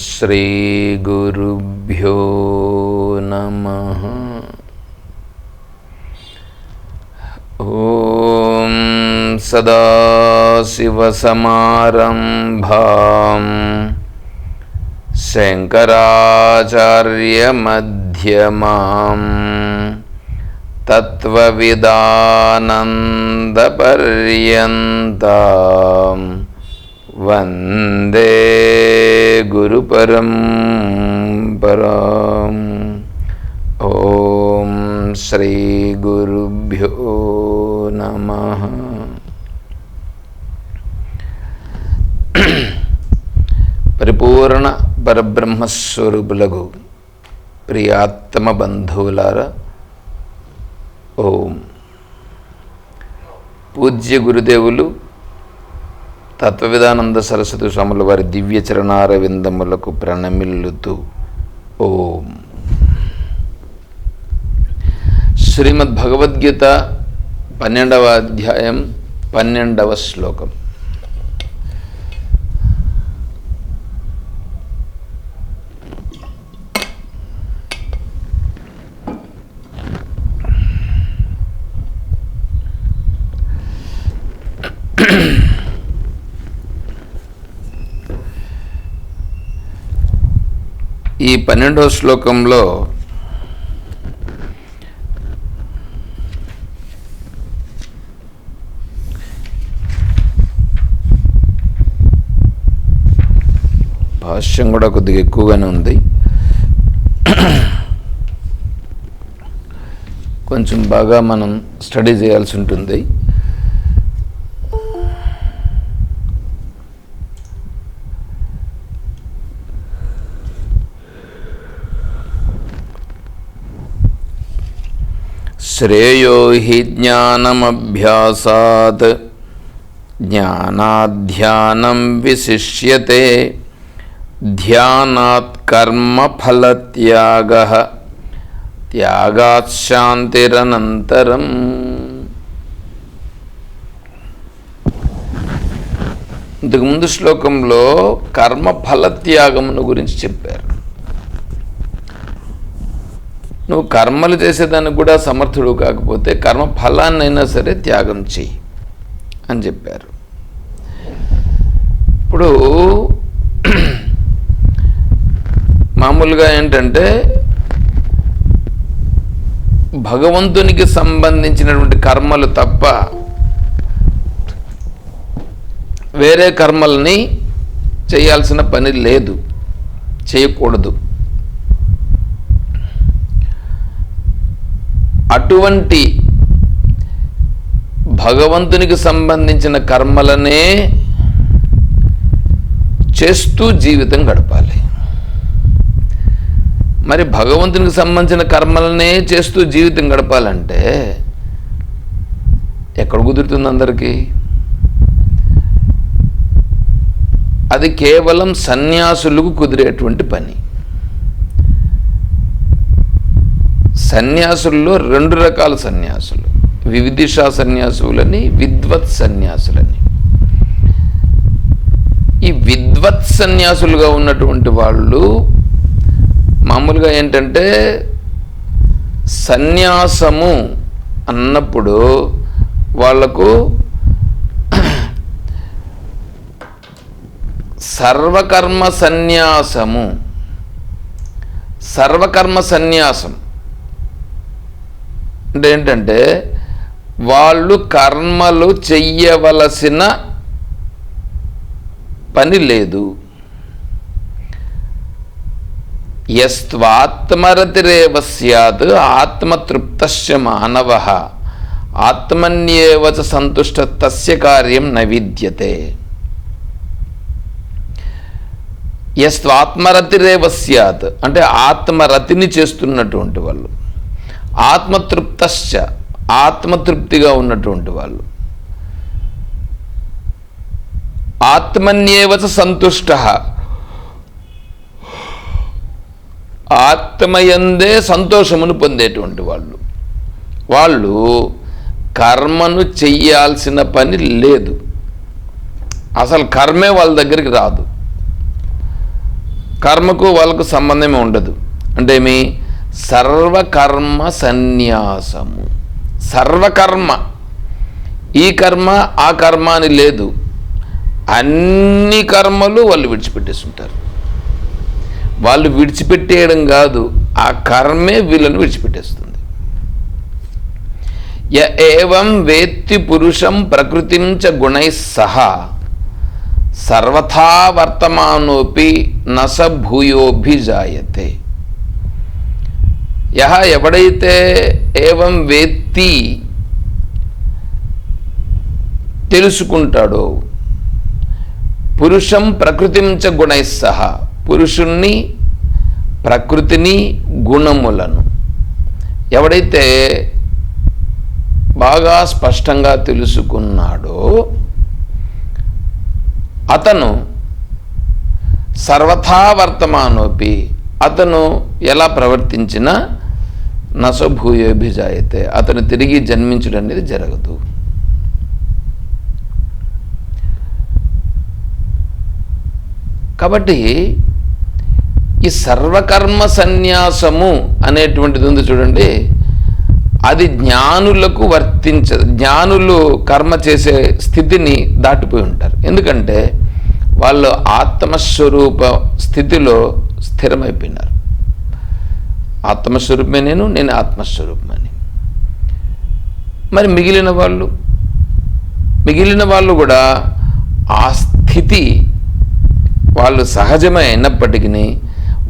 శ్రీ గురుభ్యో నమః. ఓం సదాశివసమారంభాం శంకరాచార్యమధ్యమాం తత్వవిదానందపర్యంతాం వందే గురుపరంపరాం. ఓం శ్రీ గురుభ్యో నమః. పరిపూర్ణ పరబ్రహ్మస్వరూపులకు ప్రియాత్మ బంధువులారా, ఓం. పూజ్య గురుదేవులు తత్వవిదానంద సరస్వతి స్వాముల వారి దివ్య చరణారవిందములకు ప్రణమిల్లుతూ ఓం. శ్రీమద్ భగవద్గీత 12వ అధ్యాయం 12వ శ్లోకం. ఈ 12వ శ్లోకంలో భాష్యం కూడా కొద్దిగా ఎక్కువగానే ఉంది, కొంచెం బాగా మనం స్టడీ చేయాల్సి ఉంటుంది. శ్రేయో హి జ్ఞానమభ్యాసాత్ జ్ఞానాధ్యానం విశిష్యతే ధ్యానాత్ కర్మఫలత్యాగః త్యాగాత్ శాంతిరనంతరం. ఇంతకుముందు శ్లోకంలో కర్మఫలత్యాగమును గురించి చెప్పారు. నువ్వు కర్మలు చేసేదానికి కూడా సమర్థుడు కాకపోతే కర్మ ఫలాన్నైనా సరే త్యాగం చెయ్యి అని చెప్పారు. ఇప్పుడు మామూలుగా ఏంటంటే భగవంతునికి సంబంధించినటువంటి కర్మలు తప్ప వేరే కర్మల్ని చేయాల్సిన పని లేదు, చేయకూడదు. అటువంటి భగవంతునికి సంబంధించిన కర్మలనే చేస్తూ జీవితం గడపాలి. మరి భగవంతునికి సంబంధించిన కర్మలనే చేస్తూ జీవితం గడపాలంటే ఎక్కడ కుదురుతుంది అందరికీ? అది కేవలం సన్యాసులకు కుదిరేటువంటి పని. సన్యాసుల్లో 2 రకాల సన్యాసులు, వివిధిషా సన్యాసులని, విద్వత్ సన్యాసులని. ఈ విద్వత్ సన్యాసులుగా ఉన్నటువంటి వాళ్ళు మామూలుగా ఏంటంటే సన్యాసము అన్నప్పుడు వాళ్లకు సర్వకర్మ సన్యాసము, సర్వకర్మ సన్యాసం అంటే ఏంటంటే వాళ్ళు కర్మలు చెయ్యవలసిన పని లేదు. యస్త్వాత్మరతిరేవ స్యాత్ ఆత్మతృప్తస్య మానవః ఆత్మన్యేవ చ సంతుష్ట తస్య కార్యం న విద్యతే. యస్త్వాత్మరతిరేవ స్యాత్ అంటే ఆత్మరతిని చేస్తున్నటువంటి వాళ్ళు, ఆత్మతృప్తశ్చ ఆత్మతృప్తిగా ఉన్నటువంటి వాళ్ళు, ఆత్మన్యేవ చ సంతుష్టః ఆత్మయందే సంతోషమును పొందేటువంటి వాళ్ళు. వాళ్ళు కర్మను చెయ్యాల్సిన పని లేదు, అసలు కర్మే వాళ్ళ దగ్గరికి రాదు, కర్మకు వాళ్ళకు సంబంధమే ఉండదు. అంటే ఏమి? సర్వకర్మ సన్యాసము. సర్వకర్మ, ఈ కర్మ ఆ కర్మ అని లేదు, అన్ని కర్మలు వాళ్ళు విడిచిపెట్టేస్తుంటారు. వాళ్ళు విడిచిపెట్టేయడం కాదు, ఆ కర్మే వీళ్ళని విడిచిపెట్టేస్తుంది. య ఏవం వేత్తి పురుషం ప్రకృతిం చ గుణైః సహా సర్వథా వర్తమానోపి నస భూయోభిజాయతే. యహ ఎవడైతే ఏవం వేత్తి తెలుసుకుంటాడో, పురుషం ప్రకృతిం చ గుణైః సహా, పురుషుణ్ణి ప్రకృతిని గుణములను ఎవడైతే బాగా స్పష్టంగా తెలుసుకున్నాడో అతను సర్వథా వర్తమానోపి, అతను ఎలా ప్రవర్తించినా నసభూయోభిజాయతే, అతను తిరిగి జన్మించడం అనేది జరగదు. కాబట్టి ఈ సర్వకర్మ సన్యాసము అనేటువంటిది ఉంది చూడండి, అది జ్ఞానులకు వర్తించదు. జ్ఞానులు కర్మ చేసే స్థితిని దాటిపోయి ఉంటారు. ఎందుకంటే వాళ్ళు ఆత్మస్వరూప స్థితిలో స్థిరమైపోయినారు. ఆత్మస్వరూపమే నేను ఆత్మస్వరూపమని. మరి మిగిలిన వాళ్ళు కూడా ఆ స్థితి వాళ్ళు సహజమే అయినప్పటికీ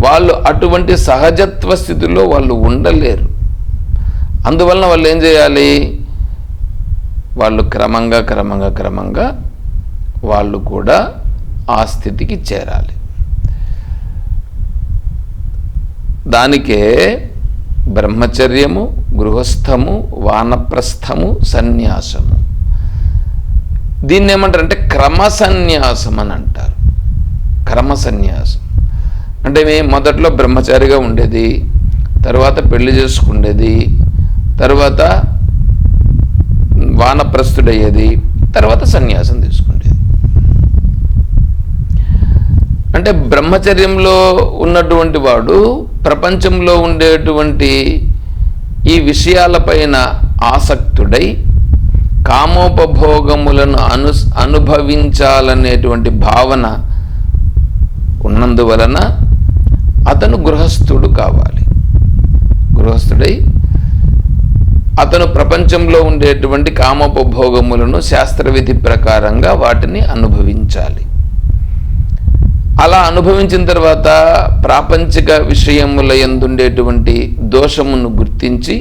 వాళ్ళు అటువంటి సహజత్వ స్థితిలో వాళ్ళు ఉండలేరు. అందువలన వాళ్ళు ఏం చేయాలి? వాళ్ళు క్రమంగా వాళ్ళు కూడా ఆ స్థితికి చేరాలి. దానికే బ్రహ్మచర్యము, గృహస్థము, వానప్రస్థము, సన్యాసము. దీన్ని ఏమంటారంటే క్రమ సన్యాసం అని అంటారు. క్రమ సన్యాసం అంటే మొదట్లో బ్రహ్మచారిగా ఉండేది, తర్వాత పెళ్లి చేసుకుండేది, తర్వాత వానప్రస్థుడయ్యేది, తర్వాత సన్యాసం తీసుకుండేది. అంటే బ్రహ్మచర్యంలో ఉన్నటువంటి వాడు ప్రపంచంలో ఉండేటువంటి ఈ విషయాలపైన ఆసక్తుడై కామోపభోగములను అనుభవించాలనేటువంటి భావన ఉన్నందువలన అతను గృహస్థుడు కావాలి. గృహస్థుడై అతను ప్రపంచంలో ఉండేటువంటి కామోపభోగములను శాస్త్రవిధి ప్రకారంగా వాటిని అనుభవించాలి. అలా అనుభవించిన తర్వాత ప్రాపంచిక విషయముల యందుండేటువంటి దోషమును గుర్తించి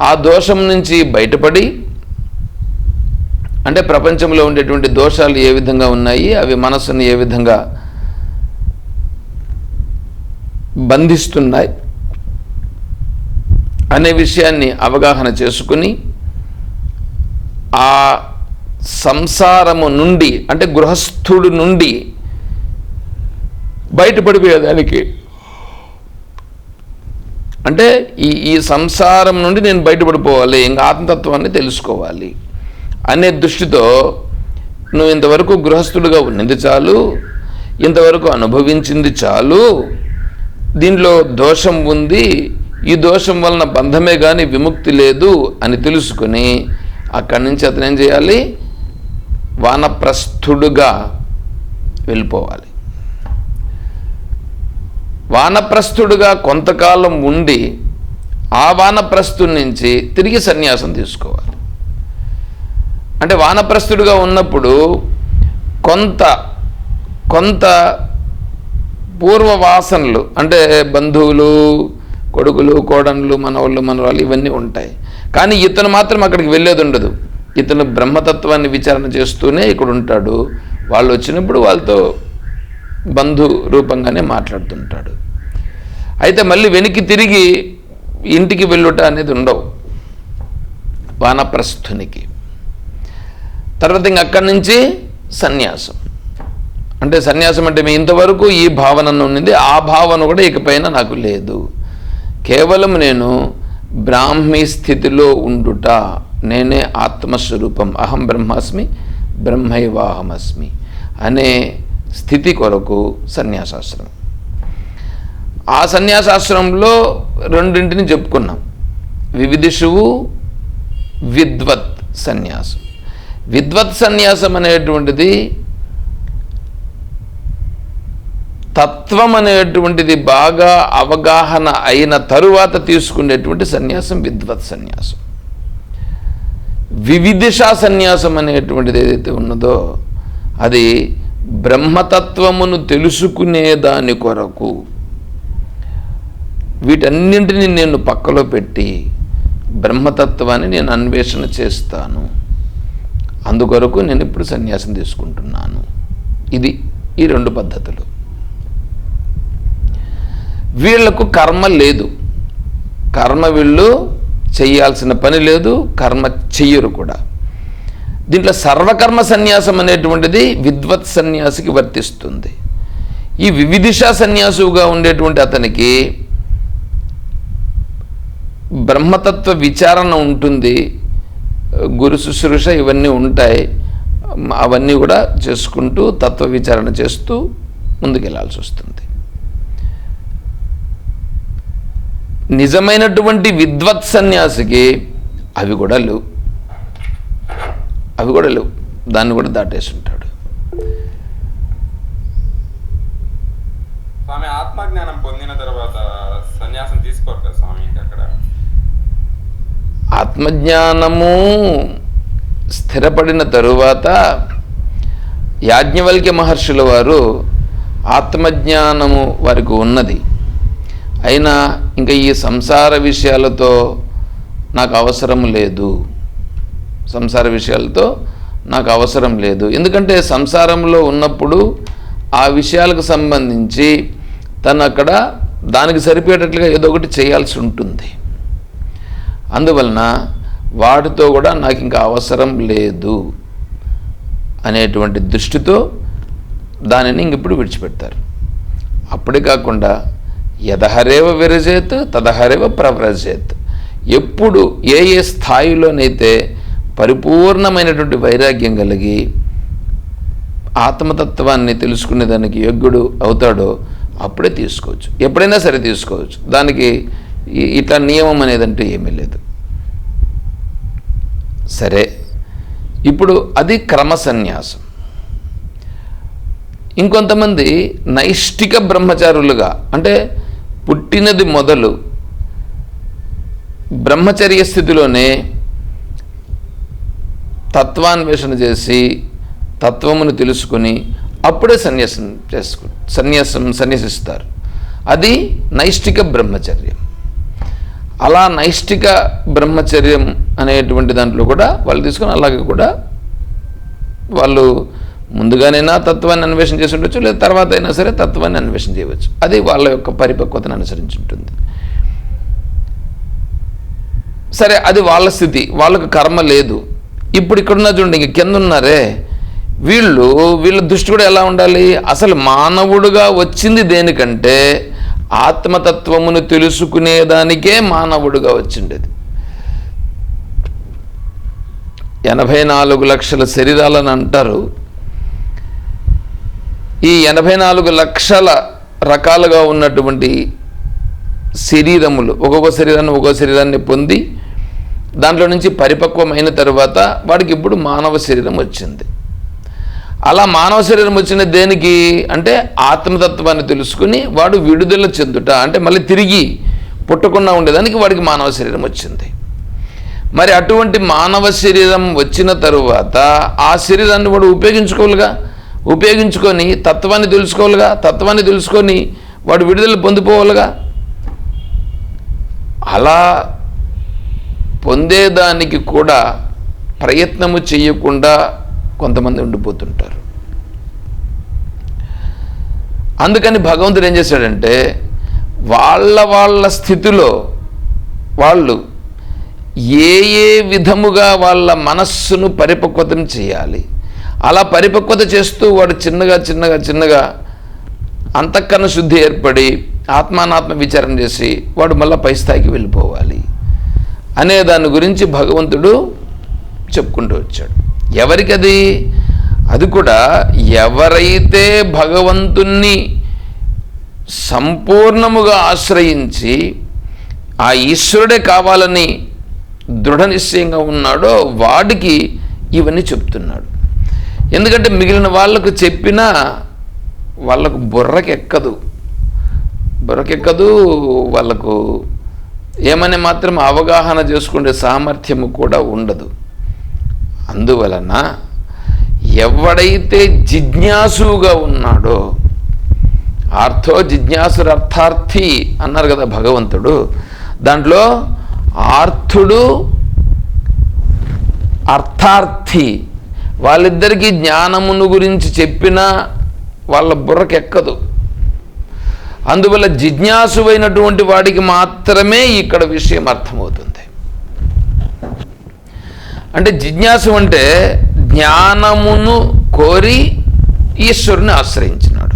ఆ దోషం నుంచి బయటపడి, అంటే ప్రపంచంలో ఉండేటువంటి దోషాలు ఏ విధంగా ఉన్నాయి, అవి మనస్సును ఏ విధంగా బంధిస్తున్నాయి అనే విషయాన్ని అవగాహన చేసుకుని ఆ సంసారము నుండి, అంటే గృహస్థుడు నుండి బయటపడిపోయేదానికి, అంటే ఈ సంసారం నుండి నేను బయటపడిపోవాలి, ఇంకా ఆత్మతత్వాన్ని తెలుసుకోవాలి అనే దృష్టితో నువ్వు ఇంతవరకు గృహస్థుడుగా ఉన్నది చాలు, ఇంతవరకు అనుభవించింది చాలు, దీనిలో దోషం ఉంది, ఈ దోషం వలన బంధమే కానీ విముక్తి లేదు అని తెలుసుకొని అక్కడి నుంచి అతను ఏం చేయాలి? వానప్రస్థుడుగా వెళ్ళిపోవాలి. వానప్రస్థుడుగా కొంతకాలం ఉండి ఆ వానప్రస్థుడి నుంచి తిరిగి సన్యాసం తీసుకోవాలి. అంటే వానప్రస్థుడుగా ఉన్నప్పుడు కొంత పూర్వ వాసనలు, అంటే బంధువులు, కొడుకులు, కోడన్లు, మనవాళ్ళు, మనవాళ్ళు ఇవన్నీ ఉంటాయి. కానీ ఇతను మాత్రం అక్కడికి వెళ్ళేది ఉండదు. ఇతను బ్రహ్మతత్వాన్ని విచారణ చేస్తూనే ఇక్కడ ఉంటాడు. వాళ్ళు వచ్చినప్పుడు వాళ్ళతో బంధు రూపంగానే మాట్లాడుతుంటాడు. అయితే మళ్ళీ వెనక్కి తిరిగి ఇంటికి వెళ్ళుట అనేది ఉండవు వానప్రస్థునికి. తర్వాత ఇంక అక్కడి నుంచి సన్యాసం. అంటే సన్యాసం అంటే ఇంతవరకు ఈ భావన ఉన్నది, ఆ భావన కూడా ఇకపైన నాకు లేదు, కేవలం నేను బ్రాహ్మీ స్థితిలో ఉండుట, నేనే ఆత్మస్వరూపం, అహం బ్రహ్మాస్మి బ్రహ్మైవాహమస్మి అనే స్థితి కొరకు సన్యాసాశ్రమం. ఆ సన్యాసాశ్రమంలో రెండింటిని చెప్పుకున్నాం, వివిధిషువు, విద్వత్ సన్యాసం. విద్వత్ సన్యాసం అనేటువంటిది తత్వం అనేటువంటిది బాగా అవగాహన అయిన తరువాత తీసుకునేటువంటి సన్యాసం విద్వత్ సన్యాసం. వివిధిషా సన్యాసం అనేటువంటిది ఏదైతే ఉన్నదో అది బ్రహ్మతత్వమును తెలుసుకునే దాని కొరకు వీటన్నింటినీ నేను పక్కలో పెట్టి బ్రహ్మతత్వాన్ని నేను అన్వేషణ చేస్తాను, అందుకొరకు నేను ఇప్పుడు సన్యాసం తీసుకుంటున్నాను. ఇది ఈ రెండు పద్ధతులు. వీళ్లకు కర్మ లేదు, కర్మ వీళ్ళు చేయాల్సిన పని లేదు, కర్మ చెయ్యరు కూడా. దీంట్లో సర్వకర్మ సన్యాసం అనేటువంటిది విద్వత్ సన్యాసికి వర్తిస్తుంది. ఈ వివిధిషా సన్యాసుగా ఉండేటువంటి అతనికి బ్రహ్మతత్వ విచారణ ఉంటుంది, గురు శుశ్రూష ఇవన్నీ ఉంటాయి, అవన్నీ కూడా చేసుకుంటూ తత్వ విచారణ చేస్తూ ముందుకెళ్లాల్సి వస్తుంది. నిజమైనటువంటి విద్వత్ సన్యాసికి అవి కూడా లేవు, దాన్ని కూడా దాటేసి ఉంటాడు. స్వామి ఆత్మజ్ఞానం పొందిన తర్వాత సన్యాసం తీసుకోరు కదా స్వామి? అక్కడ ఆత్మజ్ఞానము స్థిరపడిన తరువాత యాజ్ఞవల్క్య మహర్షుల వారు ఆత్మజ్ఞానము వారికి ఉన్నది, అయినా ఇంకా ఈ సంసార విషయాలతో నాకు అవసరం లేదు, ఎందుకంటే సంసారంలో ఉన్నప్పుడు ఆ విషయాలకు సంబంధించి తను అక్కడ దానికి సరిపోయేటట్లుగా ఏదో ఒకటి చేయాల్సి ఉంటుంది. అందువలన వాటితో కూడా నాకు ఇంకా అవసరం లేదు అనేటువంటి దృష్టితో దానిని ఇంక ఇప్పుడు విడిచిపెడతారు. అప్పుడే కాకుండా యదహరేవ విరజేత్ తదహరేవ ప్రవ్రజేత్, ఎప్పుడు ఏ ఏ స్థాయిలోనైతే పరిపూర్ణమైనటువంటి వైరాగ్యం కలిగి ఆత్మతత్వాన్ని తెలుసుకునే దానికి యోగ్యుడు అవుతాడో అప్పుడే తీసుకోవచ్చు, ఎప్పుడైనా సరే తీసుకోవచ్చు. దానికి ఇట్లా నియమం అనేదంటే ఏమీ లేదు. సరే, ఇప్పుడు అది క్రమ సన్యాసం. ఇంకొంతమంది నైష్టిక బ్రహ్మచారులుగా, అంటే పుట్టినది మొదలు బ్రహ్మచర్య స్థితిలోనే తత్వాన్వేషణ చేసి తత్వమును తెలుసుకుని అప్పుడే సన్యసిస్తారు. అది నైష్టిక బ్రహ్మచర్యం. అలా నైష్టిక బ్రహ్మచర్యం అనేటువంటి దాంట్లో కూడా వాళ్ళు తీసుకుని అలాగే కూడా వాళ్ళు ముందుగానైనా తత్వాన్ని అన్వేషణ చేసి ఉండొచ్చు, లేదా తర్వాత అయినా సరే తత్వాన్ని అన్వేషణ చేయవచ్చు. అది వాళ్ళ యొక్క పరిపక్వతను అనుసరించి ఉంటుంది. సరే, అది వాళ్ళ స్థితి, వాళ్ళకు కర్మ లేదు. ఇప్పుడు ఇక్కడున్న చూడండి, ఇంక కింద ఉన్నారే వీళ్ళ దృష్టి కూడా ఎలా ఉండాలి? అసలు మానవుడుగా వచ్చింది దేనికంటే ఆత్మతత్వమును తెలుసుకునేదానికే మానవుడుగా వచ్చిండేది. 84 లక్షల శరీరాలను అంటారు. ఈ 84 లక్షల రకాలుగా ఉన్నటువంటి శరీరములు, ఒక్కొక్క శరీరాన్ని పొంది దాంట్లో నుంచి పరిపక్వమైన తర్వాత వాడికి ఇప్పుడు మానవ శరీరం వచ్చింది. అలా మానవ శరీరం వచ్చిన దేనికి అంటే ఆత్మతత్వాన్ని తెలుసుకుని వాడు విడుదల చెందుట, అంటే మళ్ళీ తిరిగి పుట్టకుండా ఉండేదానికి వాడికి మానవ శరీరం వచ్చింది. మరి అటువంటి మానవ శరీరం వచ్చిన తరువాత ఆ శరీరాన్ని వాడు ఉపయోగించుకొని తత్వాన్ని తెలుసుకోవాలిగా, తత్వాన్ని తెలుసుకొని వాడు విడుదల పొందిపోవాలిగా. అలా పొందేదానికి కూడా ప్రయత్నము చేయకుండా కొంతమంది ఉండిపోతుంటారు. అందుకని భగవంతుడు ఏం చేశాడంటే వాళ్ళ స్థితిలో వాళ్ళు ఏ విధముగా వాళ్ళ మనస్సును పరిపక్వతం చేయాలి, అలా పరిపక్వత చేస్తూ వాడు చిన్నగా అంతఃకరణ శుద్ధి ఏర్పడి ఆత్మానాత్మ విచారణ చేసి వాడు మళ్ళీ పై స్థాయికి వెళ్ళిపోవాలి. అనే దాని గురించి భగవంతుడు చెప్పుకుంటూ వచ్చాడు. ఎవరికది? అది కూడా ఎవరైతే భగవంతుణ్ణి సంపూర్ణముగా ఆశ్రయించి ఆ ఈశ్వరుడే కావాలని దృఢ నిశ్చయంగా ఉన్నాడో వాడికి ఇవన్నీ చెప్తున్నాడు. ఎందుకంటే మిగిలిన వాళ్ళకు చెప్పినా వాళ్ళకు బుర్రకెక్కదు, వాళ్ళకు ఏమని మాత్రం అవగాహన చేసుకునే సామర్థ్యము కూడా ఉండదు. అందువలన ఎవడైతే జిజ్ఞాసుగా ఉన్నాడో, ఆర్థో జిజ్ఞాసురర్థార్థి అన్నారు కదా భగవంతుడు, దాంట్లో ఆర్థుడు అర్థార్థి వాళ్ళిద్దరికీ జ్ఞానమును గురించి చెప్పినా వాళ్ళ బుర్రకెక్కదు. అందువల్ల జిజ్ఞాసువైనటువంటి వాడికి మాత్రమే ఇక్కడ విషయం అర్థమవుతుంది. అంటే జిజ్ఞాసు అంటే జ్ఞానమును కోరి ఈశ్వరుని ఆశ్రయించినాడు.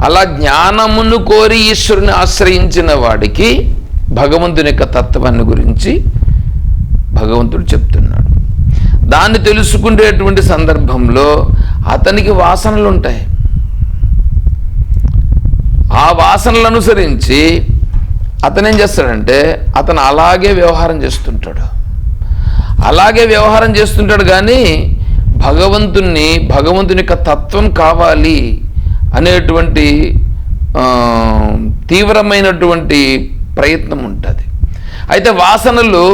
అలా జ్ఞానమును కోరి ఈశ్వరుని ఆశ్రయించిన వాడికి భగవంతుని యొక్క తత్వాన్ని గురించి భగవంతుడు చెప్తున్నాడు. దాన్ని తెలుసుకునేటువంటి సందర్భంలో అతనికి వాసనలు ఉంటాయి. ఆ వాసనలు అనుసరించి అతను ఏం చేస్తాడంటే అతను అలాగే వ్యవహారం చేస్తుంటాడు. కానీ భగవంతుని యొక్క తత్వం కావాలి అనేటువంటి తీవ్రమైనటువంటి ప్రయత్నం ఉంటుంది. అయితే వాసనలు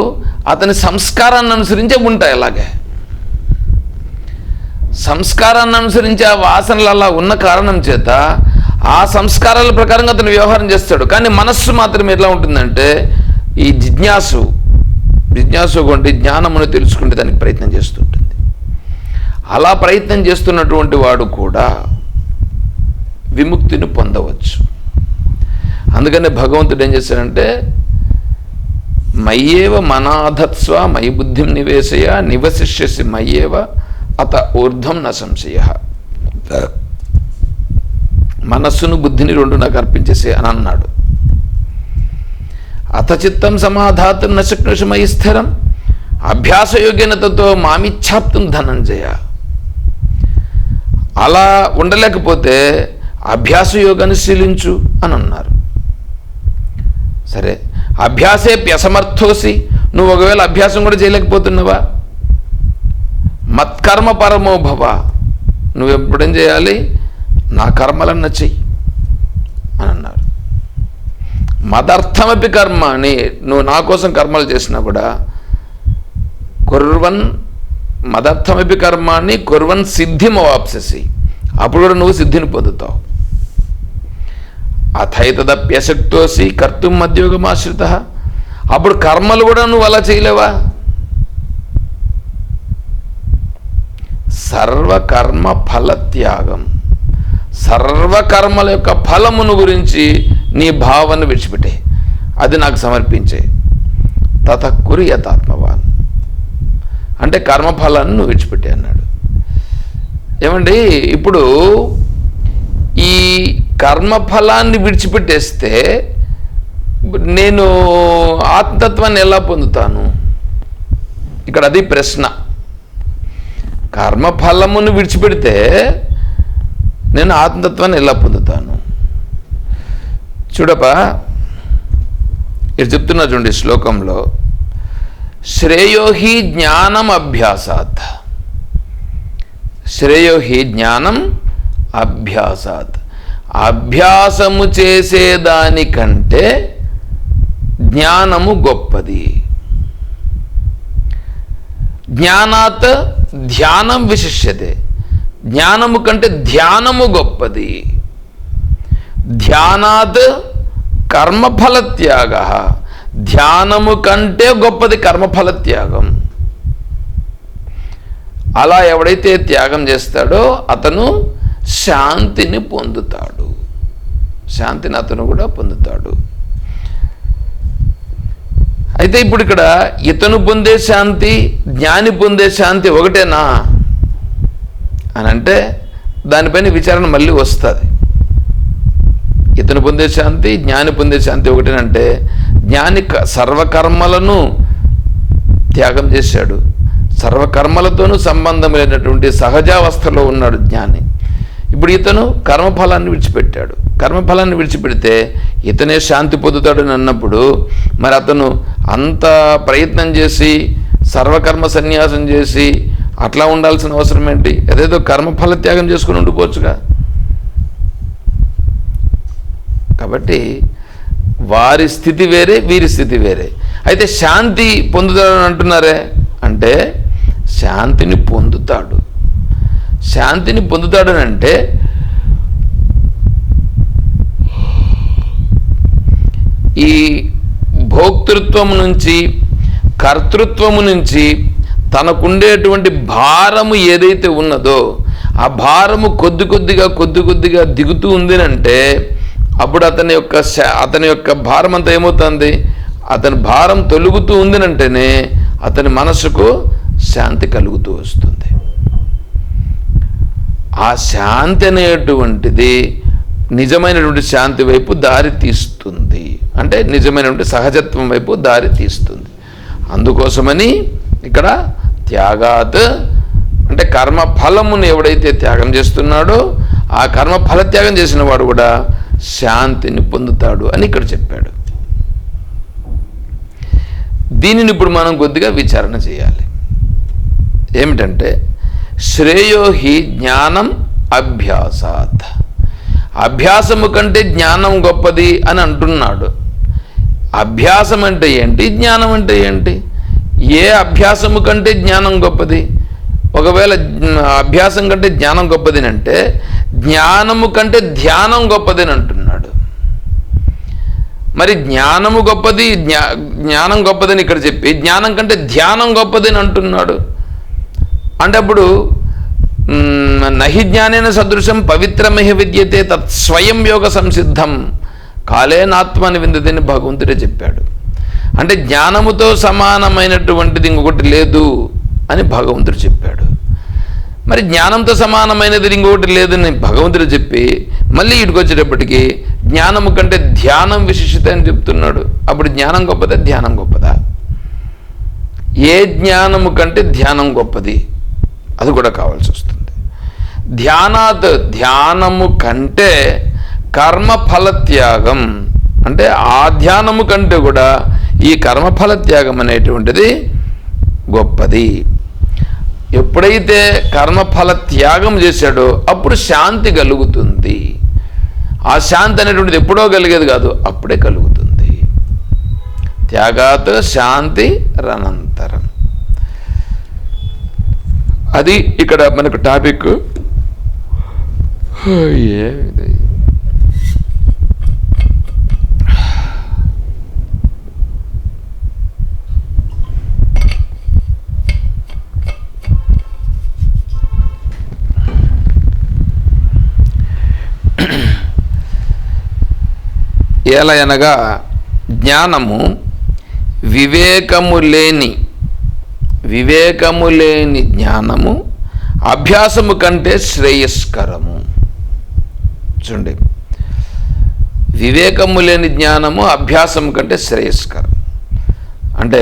అతని సంస్కారాన్ని అనుసరించే ఉంటాయి. అలాగే సంస్కారాన్ని అనుసరించి ఆ వాసనలు అలా ఉన్న కారణం చేత ఆ సంస్కారాల ప్రకారంగా అతను వ్యవహారం చేస్తాడు. కానీ మనస్సు మాత్రం ఎట్లా ఉంటుందంటే ఈ జిజ్ఞాసు కొంటే జ్ఞానమును తెలుసుకుంటే దానికి ప్రయత్నం చేస్తుంటుంది. అలా ప్రయత్నం చేస్తున్నటువంటి వాడు కూడా విముక్తిని పొందవచ్చు. అందుకనే భగవంతుడు ఏం చేశాడంటే మయ్యేవ మనాధత్స్వ మయి బుద్ధిం నివేశయ నివసిష్యసి మయ్యేవ అత ఊర్ధ్వం న సంశయ. మనస్సును బుద్ధిని రెండు నాకు అర్పించేసి అని అన్నాడు. అతచిత్తం సమాధాతం నశక్నుషు మయి స్థిరం అభ్యాసయోగ్యతతో మామిచ్ఛాప్తం ధనంజయ. అలా ఉండలేకపోతే అభ్యాసయోగాన్ని శీలించు అని అన్నారు. సరే, అభ్యాసేప్యసమర్థోసి, నువ్వు ఒకవేళ అభ్యాసం కూడా చేయలేకపోతున్నావా, మత్కర్మ పరమో భవ, నువ్వు ఎప్పుడేం చేయాలి, నా కర్మలన్న చెయ్యి అని అన్నారు. మదర్థమపి కర్మ అని, నువ్వు నా కోసం కర్మలు చేసినా కూడా కుర్వన్ మదర్థమపి కర్మాన్ని కుర్వన్ సిద్ధిమవాప్ససి, అప్పుడు కూడా నువ్వు సిద్ధిని పొందుతావు. అథైతదప్యశక్తోసి కర్తుం మద్యోగమాశ్రిత, అప్పుడు కర్మలు కూడా నువ్వు అలా చేయలేవా. సర్వకర్మ ఫలత్యాగం, సర్వకర్మల యొక్క ఫలమును గురించి నీ భావన విడిచిపెట్టే, అది నాకు సమర్పించే. తతకురి యథాత్మవాన్ అంటే కర్మఫలాన్ని నువ్వు విడిచిపెట్టే అన్నాడు. ఏమండి, ఇప్పుడు ఈ కర్మఫలాన్ని విడిచిపెట్టేస్తే నేను ఆత్మతత్వాన్ని ఎలా పొందుతాను? ఇక్కడ అది ప్రశ్న. కర్మఫలమును విడిచిపెడితే నేను ఆత్మతత్వాన్ని ఎలా పొందుతాను? చూడపా, ఇది చెప్తున్నా చూడండి శ్లోకంలో, శ్రేయోహి జ్ఞానం అభ్యాసాత్, శ్రేయోహి జ్ఞానం అభ్యాసాత్, అభ్యాసము చేసేదానికంటే జ్ఞానము గొప్పది. జ్ఞానాత్ ధ్యానం విశిష్యతే, జ్ఞానము కంటే ధ్యానము గొప్పది. ధ్యానాత్ కర్మఫల త్యాగ, ధ్యానము కంటే గొప్పది కర్మఫల త్యాగం. అలా ఎవడైతే త్యాగం చేస్తాడో అతను శాంతిని పొందుతాడు, శాంతిని అతను కూడా పొందుతాడు. అయితే ఇప్పుడు ఇక్కడ ఇతను పొందే శాంతి, జ్ఞాని పొందే శాంతి ఒకటేనా అని అంటే దానిపైన విచారణ మళ్ళీ వస్తుంది. ఇతను పొందే శాంతి, జ్ఞాని పొందే శాంతి ఒకటేనంటే జ్ఞాని సర్వకర్మలను త్యాగం చేశాడు. సర్వకర్మలతోనూ సంబంధం లేనటువంటి సహజావస్థలో ఉన్నాడు జ్ఞాని. ఇప్పుడు ఇతను కర్మఫలాన్ని విడిచిపెట్టాడు. కర్మఫలాన్ని విడిచిపెడితే ఇతనే శాంతి పొందుతాడని అన్నప్పుడు మరి అతను అంత ప్రయత్నం చేసి సర్వకర్మ సన్యాసం చేసి అట్లా ఉండాల్సిన అవసరం ఏంటి? అదేదో కర్మఫల త్యాగం చేసుకుని ఉండిపోవచ్చుగా. కాబట్టి వారి స్థితి వేరే, వీరి స్థితి వేరే. అయితే శాంతి పొందుతాడని అంటున్నారే, అంటే శాంతిని పొందుతాడు. శాంతిని పొందుతాడని అంటే ఈ భోక్తృత్వము నుంచి కర్తృత్వము నుంచి తనకుండేటువంటి భారము ఏదైతే ఉన్నదో ఆ భారము కొద్ది కొద్దిగా దిగుతూ ఉందినంటే అప్పుడు అతని యొక్క భారం అంతా ఏమవుతుంది? అతని భారం తొలుగుతూ ఉందినంటేనే అతని మనసుకు శాంతి కలుగుతూ వస్తుంది. ఆ శాంతి అనేటువంటిది నిజమైనటువంటి శాంతి వైపు దారి తీస్తుంది, అంటే నిజమైనటువంటి సహజత్వం వైపు దారి తీస్తుంది. అందుకోసమని ఇక్కడ త్యాగాత్ అంటే కర్మ ఫలమును ఎవడైతే త్యాగం చేస్తున్నాడో ఆ కర్మ ఫల త్యాగం చేసిన వాడు కూడా శాంతిని పొందుతాడు అని ఇక్కడ చెప్పాడు. దీనిని ఇప్పుడు మనం కొద్దిగా విచారణ చేయాలి. ఏమిటంటే శ్రేయోహి జ్ఞానం అభ్యాసాత్, అభ్యాసము కంటే జ్ఞానం గొప్పది అని అంటున్నాడు. అభ్యాసం అంటే ఏంటి? జ్ఞానం అంటే ఏంటి? ఏ అభ్యాసము కంటే జ్ఞానం గొప్పది? ఒకవేళ అభ్యాసం కంటే జ్ఞానం గొప్పది అంటే జ్ఞానము కంటే ధ్యానం గొప్పది అని అంటున్నాడు. మరి జ్ఞానము గొప్పది, జ్ఞానం గొప్పదని ఇక్కడ చెప్పి జ్ఞానం కంటే ధ్యానం గొప్పది అని అంటున్నాడు. అంటే అప్పుడు నహి జ్ఞానేన సదృశం పవిత్రమేహ విద్యతే తత్ స్వయం యోగ సంసిద్ధం కాలేనాత్మని విందదని భగవంతుడే చెప్పాడు. అంటే జ్ఞానముతో సమానమైనటువంటిది ఇంకొకటి లేదు అని భగవంతుడు చెప్పాడు. మరి జ్ఞానంతో సమానమైనది ఇంకొకటి లేదని భగవంతుడు చెప్పి మళ్ళీ ఇటుకు వచ్చేటప్పటికి జ్ఞానము కంటే ధ్యానం విశిష్టత అని చెప్తున్నాడు. అప్పుడు జ్ఞానం గొప్పదా, ధ్యానం గొప్పదా? ఏ జ్ఞానము కంటే ధ్యానం గొప్పది? అది కూడా కావాల్సి వస్తుంది. ధ్యానాత్ ధ్యానము కంటే కర్మఫల త్యాగం, అంటే ఆ ధ్యానము కంటే కూడా ఈ కర్మఫల త్యాగం అనేటువంటిది గొప్పది. ఎప్పుడైతే కర్మఫల త్యాగం చేశాడో అప్పుడు శాంతి కలుగుతుంది. ఆ శాంతి అనేటువంటిది ఎప్పుడో కలిగేది కాదు, అప్పుడే కలుగుతుంది. త్యాగాత్ శాంతి రనంతరం, అది ఇక్కడ మనకు టాపిక్. ఎలా అనగా జ్ఞానము వివేకము లేని జ్ఞానము అభ్యాసము కంటే శ్రేయస్కరము. చూడండి, వివేకము లేని జ్ఞానము అభ్యాసం కంటే శ్రేయస్కరం. అంటే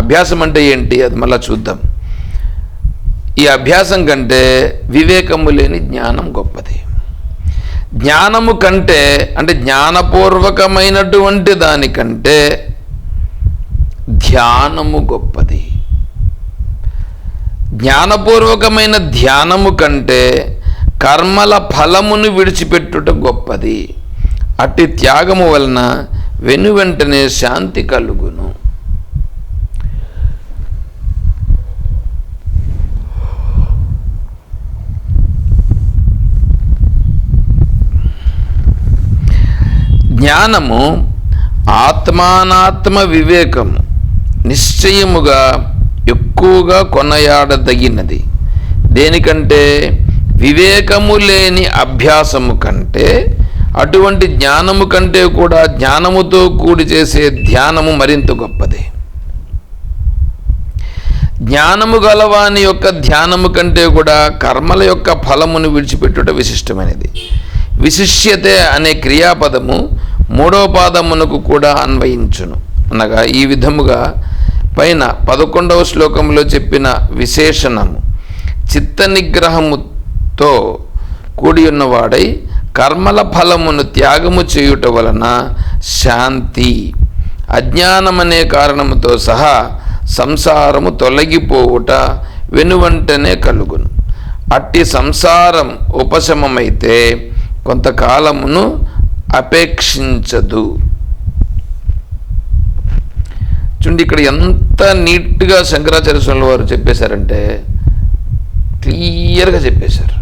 అభ్యాసం అంటే ఏంటి? అది మళ్ళీ చూద్దాం. ఈ అభ్యాసం కంటే వివేకము లేని జ్ఞానం గొప్పది. జ్ఞానము కంటే అంటే జ్ఞానపూర్వకమైనటువంటి దానికంటే ధ్యానము గొప్పది. జ్ఞానపూర్వకమైన ధ్యానము కంటే కర్మల ఫలమును విడిచిపెట్టుట గొప్పది. అట్టి త్యాగము వలన వెనువెంటనే శాంతి కలుగును. జ్ఞానము ఆత్మానాత్మ వివేకము నిశ్చయముగా ఎక్కువగా కొనయాడదగినది. దేనికంటే వివేకము లేని అభ్యాసము కంటే అటువంటి జ్ఞానము కంటే కూడా జ్ఞానముతో కూడి చేసే ధ్యానము మరింత గొప్పది. జ్ఞానము గలవాని యొక్క ధ్యానము కంటే కూడా కర్మల యొక్క ఫలమును విడిచిపెట్టుట విశిష్టమైనది. విశిష్యతే అనే క్రియాపదము మూడో పాదమునకు కూడా అన్వయించును. అనగా ఈ విధముగా పైన 11వ శ్లోకంలో చెప్పిన విశేషణము చిత్త నిగ్రహముతో కూడి ఉన్నవాడై కర్మల ఫలమును త్యాగము చేయుట వలన శాంతి అజ్ఞానమనే కారణముతో సహా సంసారము తొలగిపోవుట వెనువంటనే కలుగును. అట్టి సంసారం ఉపశమమైతే కొంతకాలమును అపేక్షించదు. చూడండి, ఇక్కడ ఎంత నీట్గా శంకరాచార్య స్వామి వారు చెప్పేశారంటే క్లియర్గా చెప్పేశారు.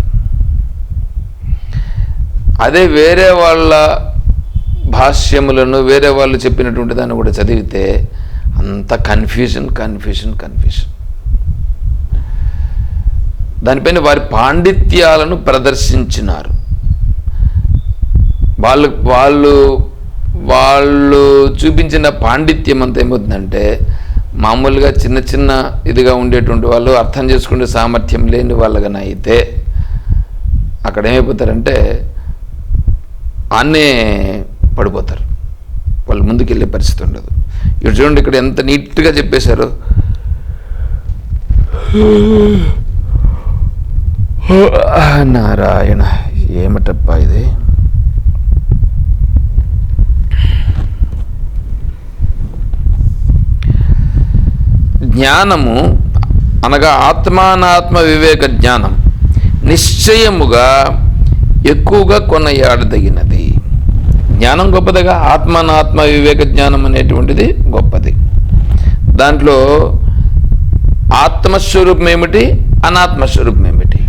అదే వేరే వాళ్ళ భాష్యములను వేరే వాళ్ళు చెప్పినటువంటి దాన్ని కూడా చదివితే అంత కన్ఫ్యూజన్. దానిపైన వారి పాండిత్యాలను ప్రదర్శించినారు. వాళ్ళు చూపించిన పాండిత్యం అంతా ఏమవుతుందంటే మామూలుగా చిన్న ఇదిగా ఉండేటువంటి వాళ్ళు అర్థం చేసుకునే సామర్థ్యం లేని వాళ్ళగానే అయితే అక్కడ ఏమైపోతారంటే ఆన్నే పడిపోతారు. వాళ్ళు ముందుకెళ్ళే పరిస్థితి ఉండదు. ఇక్కడ చూడండి, ఇక్కడ ఎంత నీట్గా చెప్పేశారు. నారాయణ, ఏమిటప్పా ఇది? జ్ఞానము అనగా ఆత్మానాత్మ వివేక జ్ఞానం నిశ్చయముగా ఎక్కువగా కొనయాడదగినది. జ్ఞానం గొప్పదిగా, ఆత్మానాత్మ వివేక జ్ఞానం అనేటువంటిది గొప్పది. దాంట్లో ఆత్మస్వరూపం ఏమిటి, అనాత్మస్వరూపం ఏమిటి?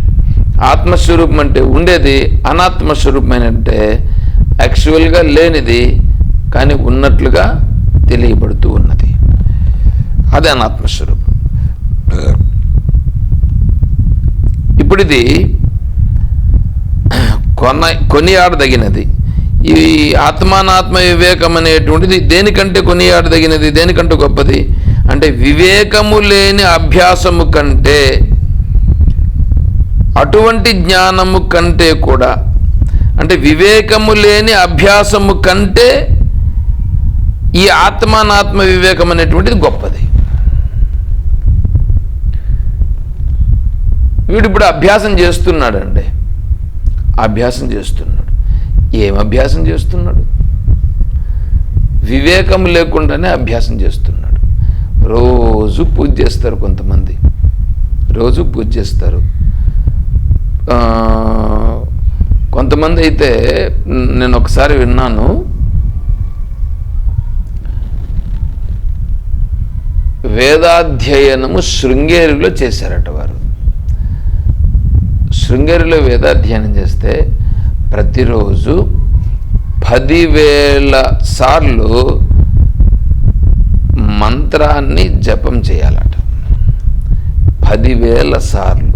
ఆత్మస్వరూపం అంటే ఉండేది, అనాత్మస్వరూపం అంటే యాక్చువల్గా లేనిది కానీ ఉన్నట్లుగా తెలియబడుతూ ఉన్నది. అదే అనాత్మస్వరూపం. ఇప్పుడు ఇది కొనియాడదగినది. ఈ ఆత్మానాత్మ వివేకం అనేటువంటిది దేనికంటే కొనియాడదగినది, దేనికంటే గొప్పది అంటే వివేకము లేని అభ్యాసము కంటే, అటువంటి జ్ఞానము కంటే కూడా, అంటే వివేకము లేని అభ్యాసము కంటే ఈ ఆత్మానాత్మ వివేకం అనేటువంటిది గొప్పది. వీడు ఇప్పుడు అభ్యాసం చేస్తున్నాడండి. అభ్యాసం చేస్తున్నాడు. ఏం అభ్యాసం చేస్తున్నాడు? వివేకం లేకుండానే అభ్యాసం చేస్తున్నాడు. రోజు పూజ చేస్తారు కొంతమంది, రోజు పూజ చేస్తారు. కొంతమంది అయితే నేను ఒకసారి విన్నాను, వేదాధ్యయనము శృంగేరిలో చేశారట వారు. శృంగేరిలో వేదాధ్యయనం చేస్తే ప్రతిరోజు 10,000 సార్లు మంత్రాన్ని జపం చేయాలట. 10,000 సార్లు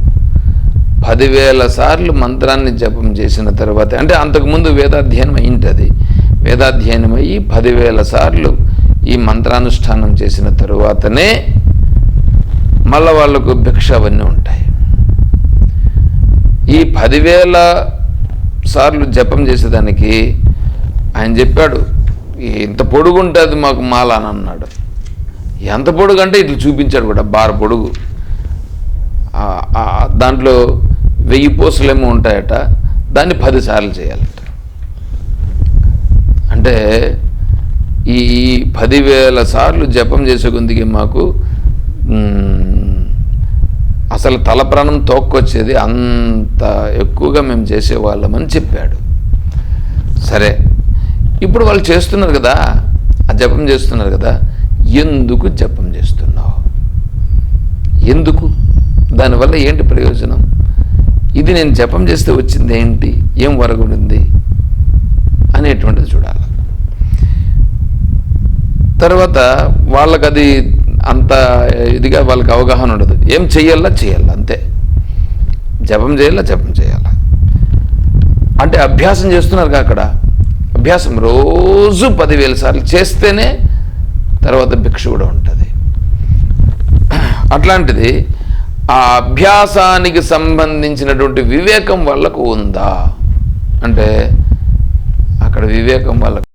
10,000 సార్లు మంత్రాన్ని జపం చేసిన తర్వాత, అంటే అంతకుముందు వేదాధ్యయనం అయింటుంది. వేదాధ్యయనం అయ్యి 10,000 సార్లు ఈ మంత్రానుష్ఠానం చేసిన తరువాతనే మళ్ళీ వాళ్ళకు భిక్ష అవన్నీ ఉంటాయి. ఈ 10,000 సార్లు జపం చేసేదానికి ఆయన చెప్పాడు, ఇంత పొడుగు ఉంటుంది మాకు మాల అని అన్నాడు. ఎంత పొడుగు అంటే ఇట్లా చూపించాడు కూడా, బార్ పొడుగు. దాంట్లో 1000 పూసలేమో ఉంటాయట, దాన్ని 10 సార్లు చేయాలట. అంటే ఈ 10,000 సార్లు జపం చేసే కొద్దికి మాకు అసలు తల ప్రాణం తోక్కొచ్చేది, అంత ఎక్కువగా మేము చేసేవాళ్ళమని చెప్పాడు. సరే, ఇప్పుడు వాళ్ళు చేస్తున్నారు కదా, ఆ జపం చేస్తున్నారు కదా, ఎందుకు జపం చేస్తున్నావు? ఎందుకు? దానివల్ల ఏంటి ప్రయోజనం? ఇది నేను జపం చేస్తే వచ్చింది ఏంటి, ఏం వరగుంది అనేటువంటిది చూడాలి. తర్వాత వాళ్ళకి అది అంత ఇదిగా వాళ్ళకి అవగాహన ఉండదు. ఏం చెయ్యాలా అంతే. జపం చేయాలా అంటే అభ్యాసం చేస్తున్నారు అక్కడ. అభ్యాసం రోజు 10,000 సార్లు చేస్తేనే తర్వాత భిక్ష కూడా ఉంటుంది. అట్లాంటిది ఆ అభ్యాసానికి సంబంధించినటువంటి వివేకం వాళ్ళకు ఉందా అంటే అక్కడ వివేకం వాళ్ళకు